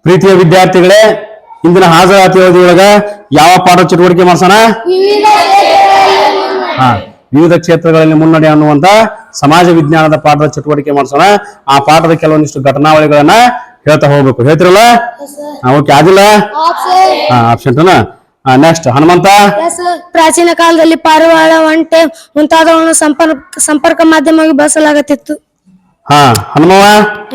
ಪ್ರೀತಿಯ ವಿದ್ಯಾರ್ಥಿಗಳೇ, ಇಂದಿನ ಹಾಜರಾತಿ ಅವಧಿಯೊಳಗ ಯಾವ ಪಾಠ ಚಟುವಟಿಕೆ ಮಾಡ್ಸೋಣ? ವಿವಿಧ ಕ್ಷೇತ್ರಗಳಲ್ಲಿ ಮುನ್ನಡೆ ಅನ್ನುವಂತ ಸಮಾಜ ವಿಜ್ಞಾನದ ಪಾಠದ ಚಟುವಟಿಕೆ ಮಾಡ್ಸೋಣ. ಆ ಪಾಠದ ಕೆಲವೊಂದಿಷ್ಟು ಘಟನಾವಳಿಗಳನ್ನ ಹೇಳ್ತಾ ಹೋಗ್ಬೇಕು. ಹೇಳ್ತಿರಲ್ಲ? ಓಕೆ, ಆದಿಲ್ಲ ಆಪ್ಷನ್. ನೆಕ್ಸ್ಟ್ ಹನುಮಂತ. ಪ್ರಾಚೀನ ಕಾಲದಲ್ಲಿ ಪಾರಿವಾಳ, ಒಂಟೆ ಮುಂತಾದವನ್ನು ಸಂಪರ್ಕ ಮಾಧ್ಯಮವಾಗಿ ಬಳಸಲಾಗುತ್ತಿತ್ತು. ಹನುಮವ.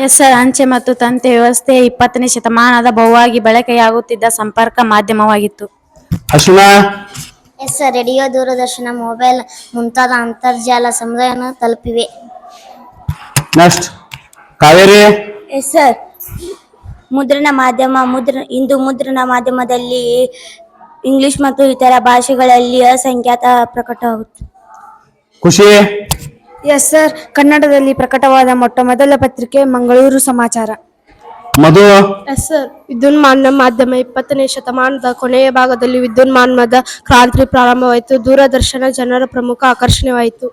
ಎಸ್ ಸರ್, ಅಂಚೆ ಮತ್ತು ತಂತಿ ವ್ಯವಸ್ಥೆ 20ನೇ ಶತಮಾನದ ಬಹುವಾಗಿ ಬಳಕೆಯಾಗುತ್ತಿದ್ದ ಸಂಪರ್ಕ ಮಾಧ್ಯಮವಾಗಿತ್ತು. ಅಶ್ವಿನ. ಎಸ್ ಸರ್, ರೇಡಿಯೋ, ದೂರದರ್ಶನ, ಮೊಬೈಲ್ ಮುಂತಾದ ಅಂತರ್ಜಾಲ ಸಮುದಾಯವನ್ನು ತಲುಪಿವೆ. ನೆಕ್ಸ್ಟ್ ಕಾವೇರಿ. ಎಸ್ ಸರ್, ಮುದ್ರಣ ಮಾಧ್ಯಮ ಇಂದು ಮುದ್ರಣ ಮಾಧ್ಯಮದಲ್ಲಿ ಇಂಗ್ಲಿಷ್ ಮತ್ತು ಇತರ ಭಾಷೆಗಳಲ್ಲಿ ಅಸಂಖ್ಯಾತ ಪ್ರಕಟವಾಗುತ್ತೆ. ಖುಷಿ. ಎಸ್ ಸರ್, ಕನ್ನಡದಲ್ಲಿ ಪ್ರಕಟವಾದ ಮೊಟ್ಟ ಮೊದಲ ಪತ್ರಿಕೆ ಮಂಗಳೂರು ಸಮಾಚಾರ. ಮಧು. ಎಸ್ ಸರ್, ವಿದ್ಯುನ್ಮಾನ ಮಾಧ್ಯಮ 20ನೇ ಶತಮಾನದ ಕೊನೆಯ ಭಾಗದಲ್ಲಿ ವಿದ್ಯುನ್ಮಾನದ ಕ್ರಾಂತಿ ಪ್ರಾರಂಭವಾಯಿತು. ದೂರದರ್ಶನ ಜನರ ಪ್ರಮುಖ ಆಕರ್ಷಣೆಯಾಯಿತು.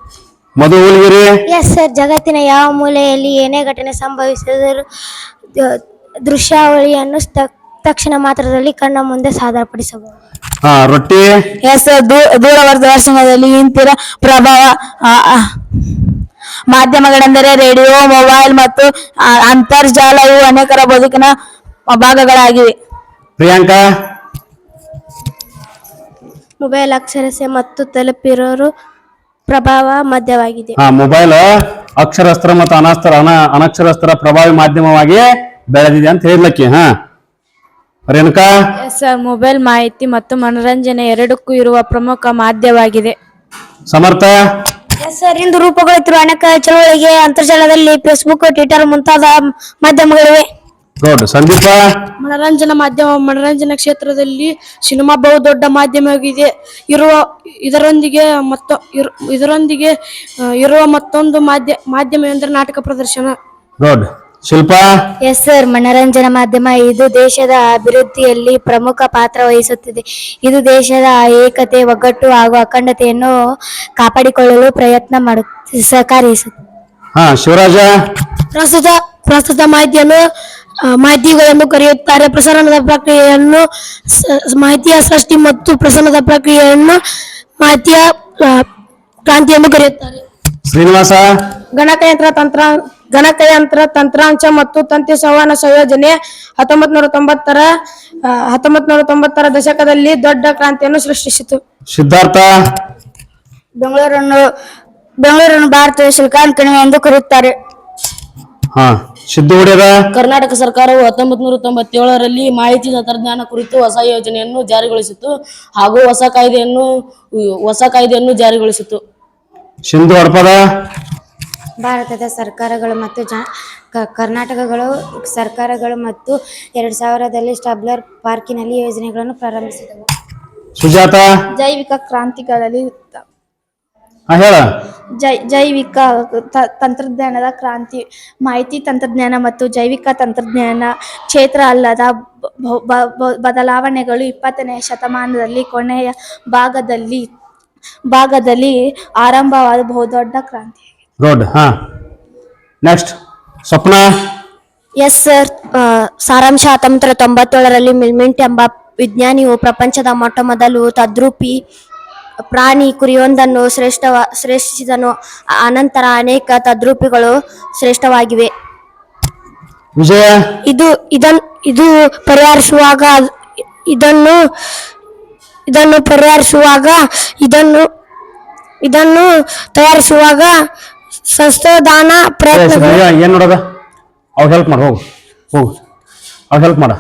ಮಧು ಉಳಿಗಿರಿ. ಎಸ್ ಸರ್, ಜಗತ್ತಿನ ಯಾವ ಮೂಲೆಯಲ್ಲಿ ಏನೇ ಘಟನೆ ಸಂಭವಿಸಿದರೂ ದೃಶ್ಯಾವಳಿಯನ್ನು ತಕ್ಷಣ ಮಾತ್ರದಲ್ಲಿ ಕಣ್ಣ ಮುಂದೆ ಸಾದರಪಡಿಸಬಹುದು. ರೊಟ್ಟಿ. ಎಸ್, ದೂರದರ್ಶನದಲ್ಲಿ ಇಂತಿನ ಪ್ರಭಾವ ಮಾಧ್ಯಮಗಳೆಂದರೆ ರೇಡಿಯೋ, ಮೊಬೈಲ್ ಮತ್ತು ಅಂತರ್ಜಾಲ. ಇವು ಅನೇಕರ ಬದುಕಿನ ಭಾಗಗಳಾಗಿವೆ. ಪ್ರಿಯಾಂಕಾ. ಮೊಬೈಲ್ ಅಕ್ಷರಸ್ಯ ಮತ್ತು ತಲುಪಿರೋರು ಪ್ರಭಾವ ಮಾಧ್ಯಮವಾಗಿದೆ. ಮೊಬೈಲ್ ಅಕ್ಷರಸ್ಥ ಮತ್ತು ಅನಕ್ಷರಸ್ಥರ ಪ್ರಭಾವಿ ಮಾಧ್ಯಮವಾಗಿ ಬೆಳೆದಿದೆ ಅಂತ ಹೇಳಲಿಕ್ಕೆ. ರೇಣುಕಾ. ಎಸ್ ಸರ್, ಮೊಬೈಲ್ ಮಾಹಿತಿ ಮತ್ತು ಮನೋರಂಜನೆ ಎರಡಕ್ಕೂ ಇರುವ ಪ್ರಮುಖ ಮಾಧ್ಯಮವಾಗಿದೆ. ಸಮರ್ಥ. ಎಸ್ ಸರ್, ಇಂದು ರೂಪುಗೊಳ್ಳುತ್ತಿರುವ ಅನೇಕ ಚಳವಳಿಗೆ ಅಂತರ್ಜಾಲದಲ್ಲಿ ಫೇಸ್ಬುಕ್, ಟ್ವಿಟರ್ ಮುಂತಾದ ಮಾಧ್ಯಮಗಳಿವೆ. ಸಂದೀಪ. ಮನರಂಜನಾ ಮಾಧ್ಯಮ ಮನರಂಜನಾ ಕ್ಷೇತ್ರದಲ್ಲಿ ಸಿನಿಮಾ ಬಹುದೊಡ್ಡ ಮಾಧ್ಯಮವಾಗಿದೆ. ಇದರೊಂದಿಗೆ ಇರುವ ಮತ್ತೊಂದು ಮಾಧ್ಯಮ ಎಂದರೆ ನಾಟಕ ಪ್ರದರ್ಶನ. ಶಿಲ್ಪಾ. ಎಸ್ ಸರ್, ಮನರಂಜನಾ ಮಾಧ್ಯಮ ಇದು ದೇಶದ ಅಭಿವೃದ್ಧಿಯಲ್ಲಿ ಪ್ರಮುಖ ಪಾತ್ರ ವಹಿಸುತ್ತಿದೆ. ಇದು ದೇಶದ ಏಕತೆ, ಒಗ್ಗಟ್ಟು ಹಾಗೂ ಅಖಂಡತೆಯನ್ನು ಕಾಪಾಡಿಕೊಳ್ಳಲು ಪ್ರಯತ್ನ ಸಹಕರಿಸುತ್ತದೆ. ಶಿವರಾಜ. ಪ್ರಸ್ತುತ ಮಾಹಿತಿಗಳನ್ನು ಕರೆಯುತ್ತಾರೆ. ಪ್ರಸರಣದ ಪ್ರಕ್ರಿಯೆಯನ್ನು ಮಾಹಿತಿಯ ಸೃಷ್ಟಿ ಮತ್ತು ಪ್ರಸರಣದ ಪ್ರಕ್ರಿಯೆಯನ್ನು ಮಾಹಿತಿಯ ಕ್ರಾಂತಿಯನ್ನು ಕರೆಯುತ್ತಾರೆ. ಶ್ರೀನಿವಾಸ. ಗಣಕಯಂತ್ರ ತಂತ್ರಾಂಶ ಮತ್ತು ತಂತಿ ಸಂವಹನ ಸಂಯೋಜನೆ 1990ರ ದಶಕದಲ್ಲಿ ದೊಡ್ಡ ಕ್ರಾಂತಿಯನ್ನು ಸೃಷ್ಟಿಸಿತು. ಸಿದ್ಧಾರ್ಥ. ಬೆಂಗಳೂರನ್ನು ಭಾರತದ ಸಿಲಿಕಾನ್ ಕಣಿವೆ ಎಂದು ಕರೆಯುತ್ತಾರೆ. ಕರ್ನಾಟಕ ಸರ್ಕಾರವು 1997ರಲ್ಲಿ ಮಾಹಿತಿ ತಂತ್ರಜ್ಞಾನ ಕುರಿತು ಹೊಸ ಯೋಜನೆಯನ್ನು ಜಾರಿಗೊಳಿಸಿತು ಹಾಗೂ ಹೊಸ ಕಾಯ್ದೆಯನ್ನು ಜಾರಿಗೊಳಿಸಿತು. ಸಿಂಧು ಹಡಪದ. ಭಾರತದ ಸರ್ಕಾರಗಳು ಮತ್ತು ಕರ್ನಾಟಕಗಳು ಸರ್ಕಾರಗಳು ಮತ್ತು 2000ರಲ್ಲಿ ಸ್ಟಾಬ್ಲರ್ ಪಾರ್ಕಿನಲ್ಲಿ ಯೋಜನೆಗಳನ್ನು ಪ್ರಾರಂಭಿಸಿದವು. ಸುಜಾತ. ಜೈವಿಕ ಕ್ರಾಂತಿಗಳಲ್ಲಿ ಜೈವಿಕ ತಂತ್ರಜ್ಞಾನದ ಕ್ರಾಂತಿ ಮಾಹಿತಿ ತಂತ್ರಜ್ಞಾನ ಮತ್ತು ಜೈವಿಕ ತಂತ್ರಜ್ಞಾನ ಕ್ಷೇತ್ರ ಅಲ್ಲದ ಬದಲಾವಣೆಗಳು 20ನೇ ಶತಮಾನದಲ್ಲಿ ಕೊನೆಯ ಭಾಗದಲ್ಲಿ ಆರಂಭವಾದ ಬಹುದೊಡ್ಡ ಕ್ರಾಂತಿ. ನೆಕ್ಸ್ಟ್ ಸ್ವಪ್ನ. ಎಸ್ ಸರ್, ಸಾರಾಂಶ 1997ರಲ್ಲಿ ಮಿಲ್ಮೆಂಟ್ ಎಂಬ ವಿಜ್ಞಾನಿಯು ಪ್ರಪಂಚದ ಮೊಟ್ಟ ಮೊದಲು ತದ್ರೂಪಿ ಪ್ರಾಣಿ ಕುರಿಯೊಂದನ್ನು ಸೃಷ್ಟಿಸಿದನು. ಅನಂತರ ಅನೇಕ ತದ್ರೂಪಿಗಳು ಶ್ರೇಷ್ಠವಾಗಿವೆ. ವಿಜಯ. ಇದನ್ನು ತಯಾರಿಸುವಾಗ ಸಂಶೋಧನಾ ಪ್ರಯತ್ನಗಳು. ಏನ್ ನೋಡದ ಅವ್ ಹೆಲ್ಪ್ ಮಾಡ ಹೋಗು ಅವ್ ಹೆಲ್ಪ್ ಮಾಡ.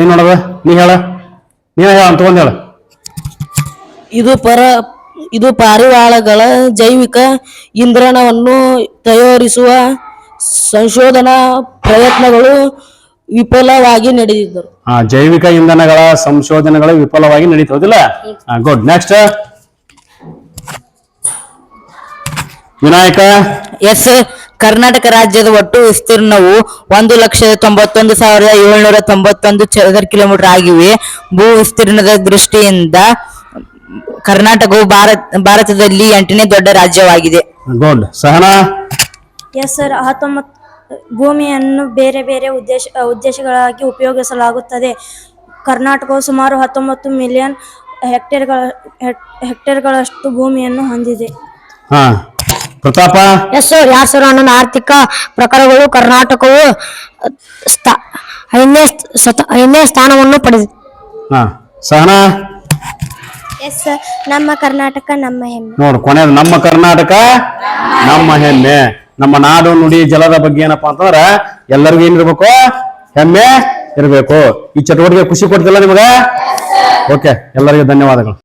ಏನ್ ನೋಡದ ನೀ ಹೇಳ ಅಂತ ತಗೊಂಡ್ ಹೇಳ. ಇದು ಪಾರಿವಾಳಗಳ ಜೈವಿಕ ಇಂಧನವನ್ನು ತಯಾರಿಸುವ ಸಂಶೋಧನಾ ಪ್ರಯತ್ನಗಳು ವಿಫಲವಾಗಿ ನಡೆದಿದ್ದರು. ಜೈವಿಕ ಇಂಧನಗಳ ಸಂಶೋಧನೆಗಳು ವಿಫಲವಾಗಿ ನಡೀತೋದಿಲ್ಲ. Good. Next Vinayaka. Yes, Karnataka ರಾಜ್ಯದ ಒಟ್ಟು ವಿಸ್ತೀರ್ಣವು 1,91,791 ಚದರ ಕಿಲೋಮೀಟರ್ ಆಗಿವೆ. ಭೂ ವಿಸ್ತೀರ್ಣದ ದೃಷ್ಟಿಯಿಂದ ಕರ್ನಾಟಕವು ಭಾರತದಲ್ಲಿ 8ನೇ ದೊಡ್ಡ ರಾಜ್ಯವಾಗಿದೆ. ಗುಡ್. ಸಹನಾ. ಎಸ್ ಸರ್, ಭೂಮಿಯನ್ನು ಬೇರೆ ಬೇರೆ ಉದ್ದೇಶಗಳಾಗಿ ಉಪಯೋಗಿಸಲಾಗುತ್ತದೆ. ಕರ್ನಾಟಕವು ಸುಮಾರು 19 ಮಿಲಿಯನ್ ಹೆಕ್ಟೇರ್ಗಳಷ್ಟು ಭೂಮಿಯನ್ನು ಹೊಂದಿದೆ. ಹಾ ಪ್ರತಾಪ. Yes sir. 2011 ಆರ್ಥಿಕ ಪ್ರಕಾರಗಳು ಕರ್ನಾಟಕವು 5ನೇ ಸ್ಥಾನವನ್ನು ಪಡೆದಿದೆ. ಹಾ ಸಹನಾ. Yes sir. ನಮ್ಮ ಕರ್ನಾಟಕ ನಮ್ಮ ಹೆಮ್ಮೆ. ನೋಡು ಕೊನೆಯದು ನಮ್ಮ ಕರ್ನಾಟಕ ನಮ್ಮ ಹೆಮ್ಮೆ. ನಮ್ಮ ನಾಡು ನುಡಿ ಜಲದ ಬಗ್ಗೆ ಏನಪ್ಪಾ ಅಂತಂದ್ರ ಎಲ್ಲರಿಗೂ ಏನಿರ್ಬೇಕು, ಹೆಮ್ಮೆ ಇರಬೇಕು. ಈ ಚಟುವಟಿಕೆ ಖುಷಿ ಕೊಡ್ತಿಲ್ಲ ನಿಮಗ? ಓಕೆ, ಎಲ್ಲರಿಗೂ ಧನ್ಯವಾದಗಳು.